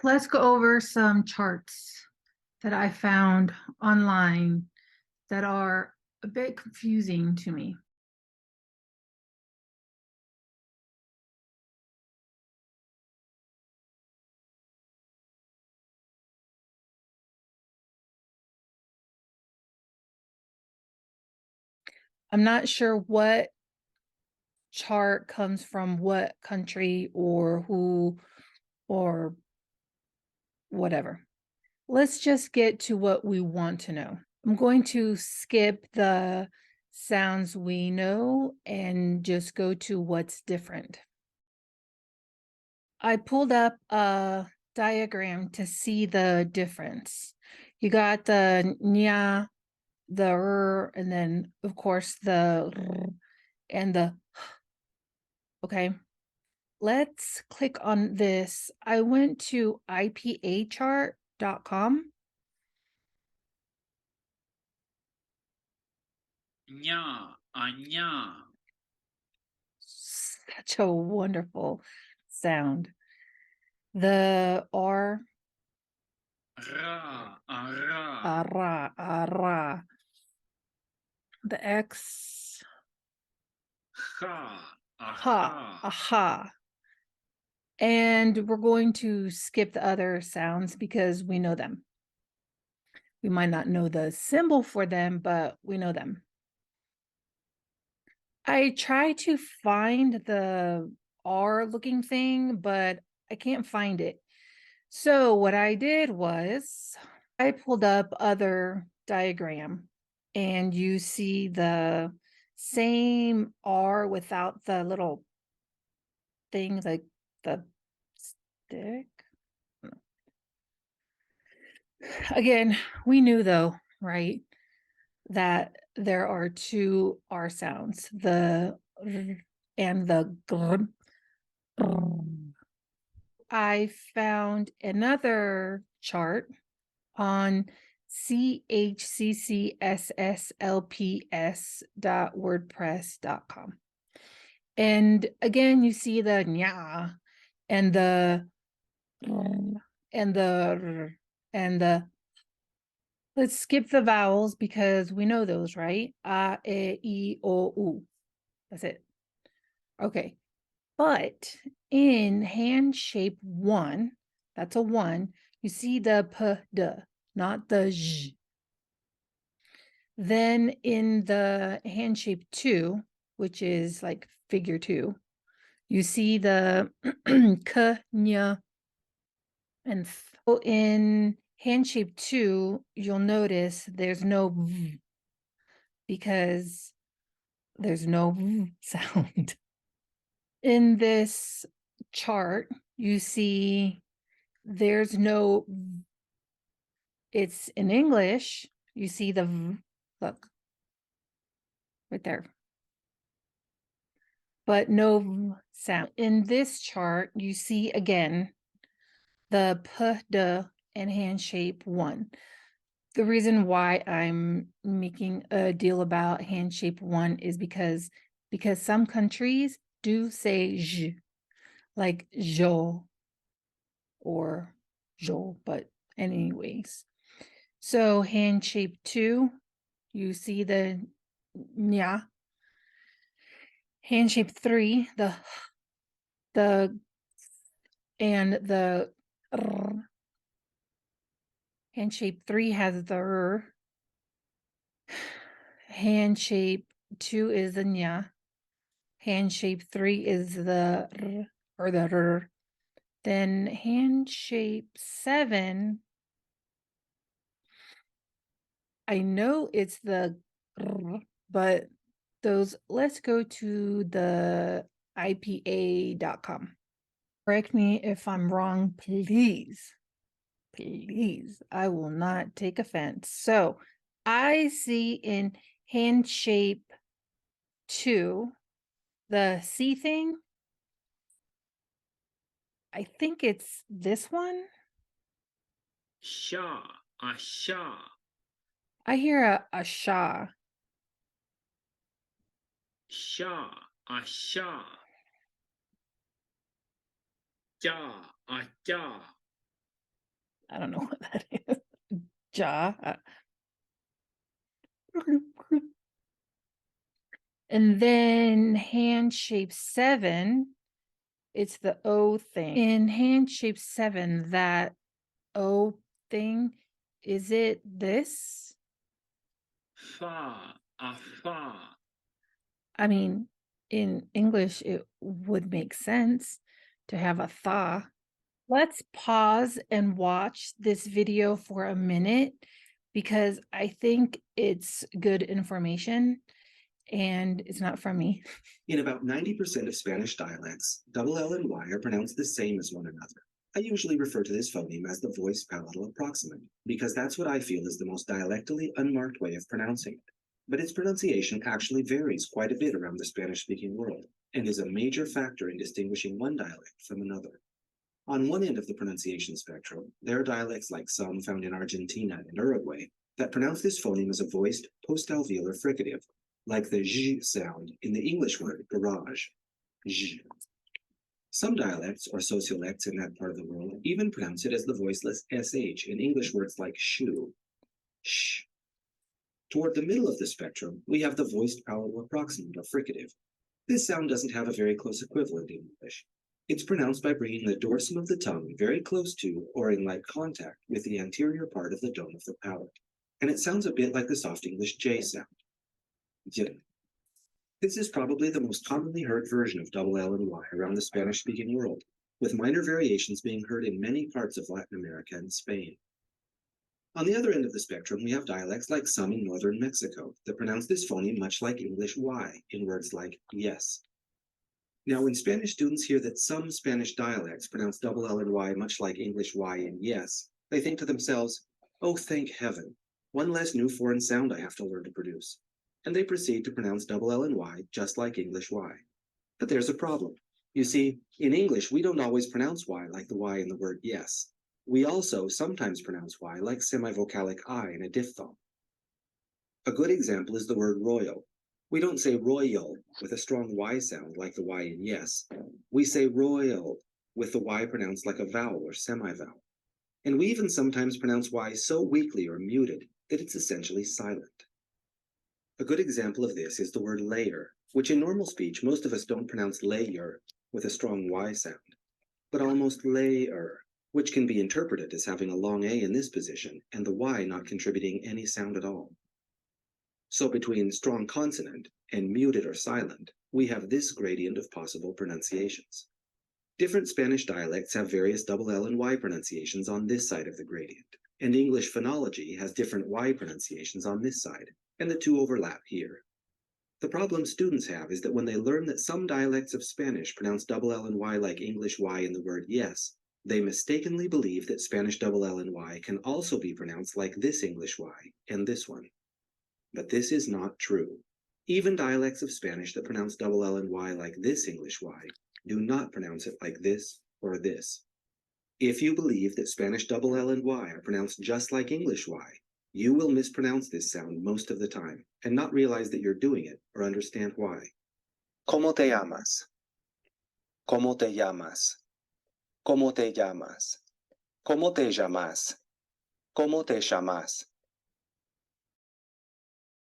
let's go over some charts that I found online that are a bit confusing to me. I'm not sure what chart comes from what country or who or whatever. Let's just get to what we want to know. I'm going to skip the sounds we know and just go to what's different. I pulled up a diagram to see the difference. You got the nya, the r, and then of course the r and the okay. Let's click on this. I went to ipachart.com. Nya, anya. Such a wonderful sound. The R, Ra, ara. ara, ara. The X, Ha, ha, aha. aha. And we're going to skip the other sounds because we know them. We might not know the symbol for them, but we know them. I try to find the R looking thing, but I can't find it. So what I did was I pulled up other diagram and you see the same R without the little thing, like the stick. Again, we knew though, right, that there are two R sounds, the r and the gr. I found another chart on chccSSLPS.wordpress.com. And again, you see the nya and the and the and the let's skip the vowels because we know those, right? A, E, I, O, U. That's it. Okay. But in hand shape one, that's a one, you see the p, d, not the j. Then in the hand shape two, which is like figure two, you see the k, nya, and so in hand shape two, you'll notice there's no v because there's no v sound. In this chart, you see there's no v. It's in English. You see the v, look right there, but no v sound. In this chart, you see again the p, d, and hand shape one. The reason why I'm making a deal about hand shape one is because some countries do say j, like jo or jo, but anyways. So hand shape two, you see the nya. Hand shape three, the and the r. Hand shape three has the r. Hand shape two is the nya. Hand shape three is the r or the r. Then hand shape seven, I know it's the r, but those, let's go to the IPA.com. Correct me if I'm wrong, please. Please, I will not take offense. So I see in hand shape two, the C thing. I think it's this one. Sha, asha. I hear a sha. Sha, asha. Ja, aja. I don't know what that is. Ja. And then hand shape 7, it's the O thing. In hand shape 7, that O thing, is it this? Fa, a fa. I mean, in English, it would make sense to have a tha. Let's pause and watch this video for a minute because I think it's good information and it's not from me. In about 90% of Spanish dialects, double L and Y are pronounced the same as one another. I usually refer to this phoneme as the voice palatal approximant, because that's what I feel is the most dialectally unmarked way of pronouncing it. But its pronunciation actually varies quite a bit around the Spanish-speaking world, and is a major factor in distinguishing one dialect from another. On one end of the pronunciation spectrum, there are dialects like some found in Argentina and Uruguay that pronounce this phoneme as a voiced post-alveolar fricative, like the zh sound in the English word garage. Zh. Some dialects or sociolects in that part of the world even pronounce it as the voiceless sh in English words like shoe. Sh. Toward the middle of the spectrum, we have the voiced palatal approximant or fricative. This sound doesn't have a very close equivalent in English. It's pronounced by bringing the dorsum of the tongue very close to or in light contact with the anterior part of the dome of the palate, and it sounds a bit like the soft English J sound. J. This is probably the most commonly heard version of double L and Y around the Spanish-speaking world, with minor variations being heard in many parts of Latin America and Spain. On the other end of the spectrum, we have dialects like some in northern Mexico that pronounce this phoneme much like English Y in words like yes. Now, when Spanish students hear that some Spanish dialects pronounce double L and Y much like English Y and yes, they think to themselves, oh, thank heaven, one less new foreign sound I have to learn to produce. And they proceed to pronounce double L and Y just like English Y. But there's a problem. You see, in English, we don't always pronounce Y like the Y in the word yes. We also sometimes pronounce Y like semivocalic I in a diphthong. A good example is the word royal. We don't say royal with a strong Y sound like the Y in yes. We say royal with the Y pronounced like a vowel or semivowel. And we even sometimes pronounce Y so weakly or muted that it's essentially silent. A good example of this is the word layer, which in normal speech most of us don't pronounce layer with a strong Y sound, but almost layer, which can be interpreted as having a long A in this position and the Y not contributing any sound at all. So between strong consonant and muted or silent, we have this gradient of possible pronunciations. Different Spanish dialects have various double L and Y pronunciations on this side of the gradient, and English phonology has different Y pronunciations on this side, and the two overlap here. The problem students have is that when they learn that some dialects of Spanish pronounce double L and Y like English Y in the word yes, they mistakenly believe that Spanish double L and Y can also be pronounced like this English Y and this one. But this is not true. Even dialects of Spanish that pronounce double L and Y like this English Y do not pronounce it like this or this. If you believe that Spanish double L and Y are pronounced just like English Y, you will mispronounce this sound most of the time and not realize that you're doing it or understand why. ¿Cómo te llamas? ¿Cómo te llamas? ¿Cómo te llamas? ¿Cómo te llamas? ¿Cómo te llamas?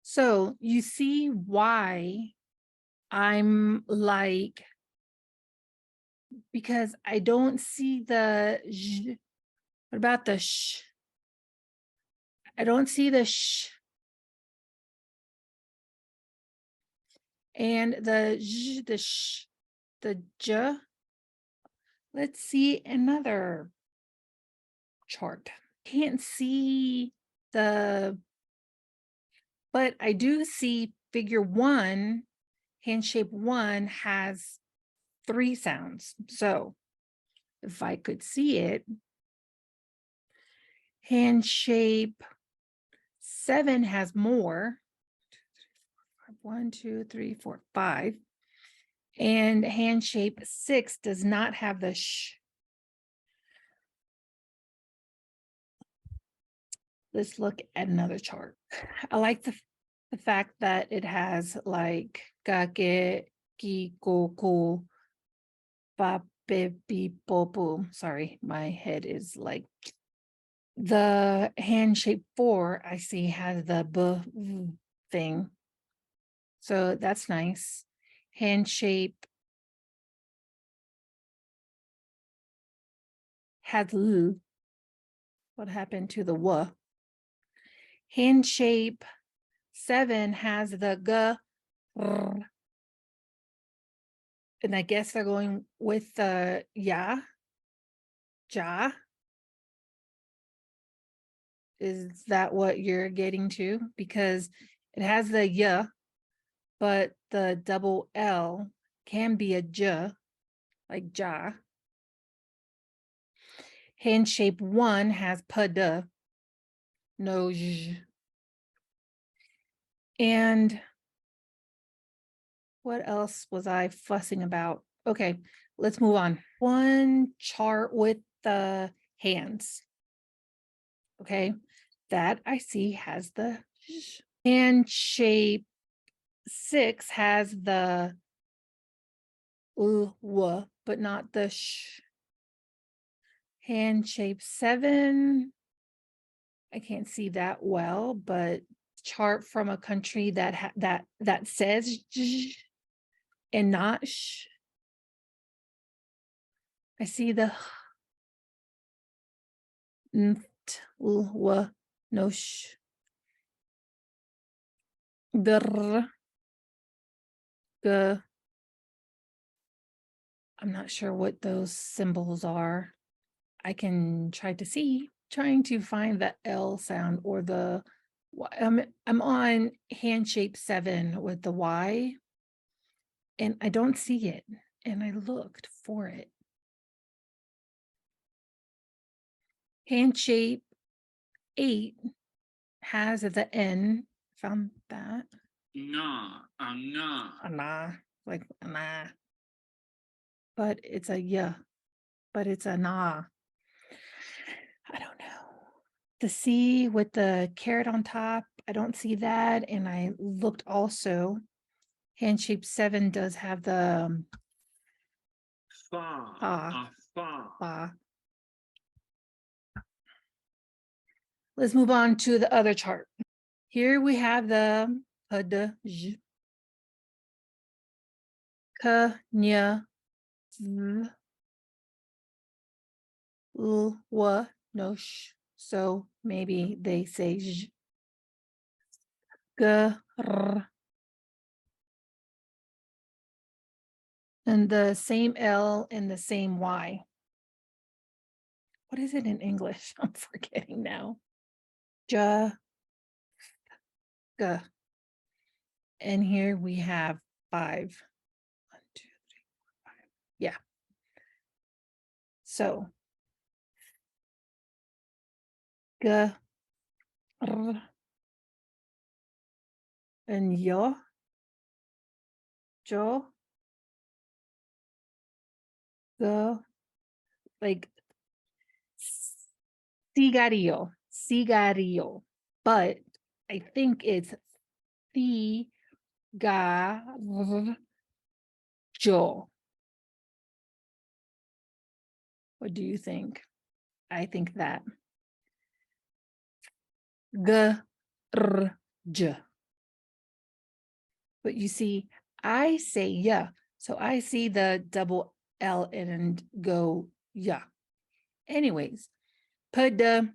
So you see why I'm like, because I don't see the zh. What about the sh? I don't see the sh. And the zh, the sh, the j. Let's see another chart. Can't see the, but I do see figure 1, hand shape 1 has 3 sounds. So if I could see it, hand shape 7 has more. 1, 2, 3, 4, 5. And hand shape 6 does not have the sh. Let's look at another chart. I like the fact that it has like kake, ki, ko, ko, pa, pe, pi, po, pu. Sorry, my head is like The hand shape 4, I see, has the b thing. So that's nice. Hand shape has l. What happened to the w? Hand shape 7 has the g. R. And I guess they're going with the ya. Ja. Is that what you're getting to? Because it has the ya, but the double L can be a j, like ja. Hand shape 1 has pd, no j. And what else was I fussing about? Okay, let's move on. One chart with the hands. Okay, that I see has the sh. Hand shape 6 has the w, but not the sh. Hand shape 7, I can't see that well, but chart from a country that that says j and not sh. I see the w, no sh. Gr, g. I'm not sure what those symbols are. I can try to see, trying to find the L sound or the I'm on hand shape 7 with the Y, and I don't see it. And I looked for it. Hand shape 8 has the N. Found that. Na, na. Nah, like nah. But it's a yeah. But it's a nah. I don't know. The C with the caret on top, I don't see that. And I looked also. Hand shape 7 does have the Fa, fa. fa. Let's move on to the other chart. Here we have the d, j, k, nya, z, l, w, no sh. So maybe they say j, g, r. And the same L and the same Y. What is it in English? I'm forgetting now. Ja, g. And here we have 5. 1, 2, 3, 4, 5. Yeah. So g, r, and yo, jo, go, like cigarillo, cigarillo. But I think it's cigarro. What do you think? I think that. G-r-j. But you see, I say yeah. So I see the double L and go yeah. Anyways, pd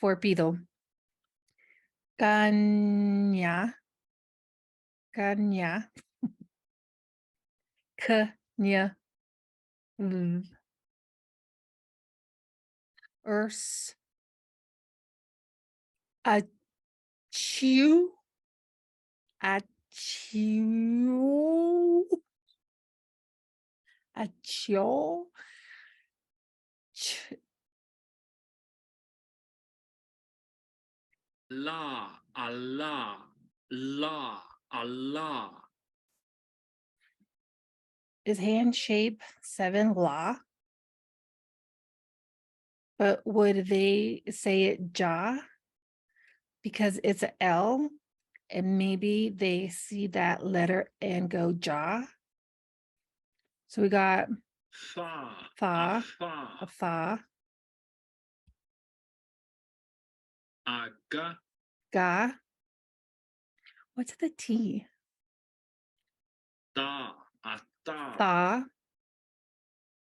for pido. Caña. Caña. Caña. Urs. Achu. Achu. Acho. La, Allah, la, Allah. Is hand shape 7 la? But would they say it ja? Because it's a L, and maybe they see that letter and go ja. So we got Fa, fa, fa. a fa. aga, ga. What's the T? da, ata, Tha.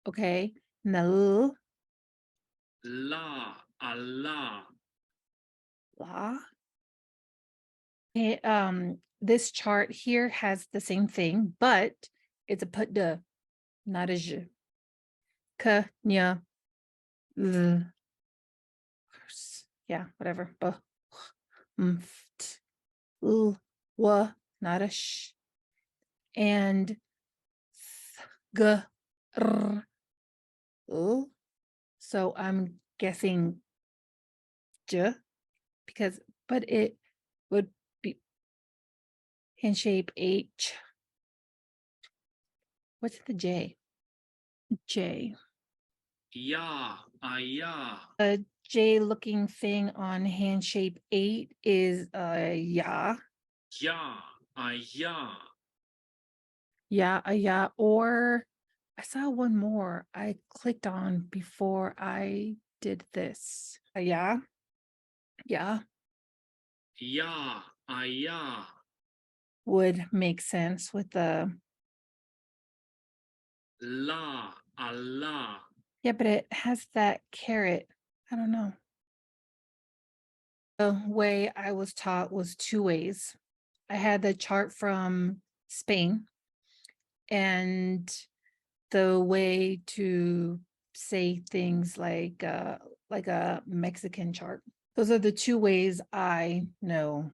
Okay. Nal. la, Allah, La. This chart here has the same thing, but it's a put de, not a j. K, nya, l. Yeah, whatever. B, t, l, wa, not a sh. And g, r, l. So I'm guessing j because, but it would be hand shape H. What's the J? J. ya, aya, The J looking thing on hand shape 8 is ya. ya, aya, Yeah, or I saw one more I clicked on before I did this. Yeah. Yeah, ya, aya, would make sense with the la, Allah, yeah, but it has that caret. I don't know. The way I was taught was two ways. I had the chart from Spain, and the way to say things like a Mexican chart. Those are the two ways I know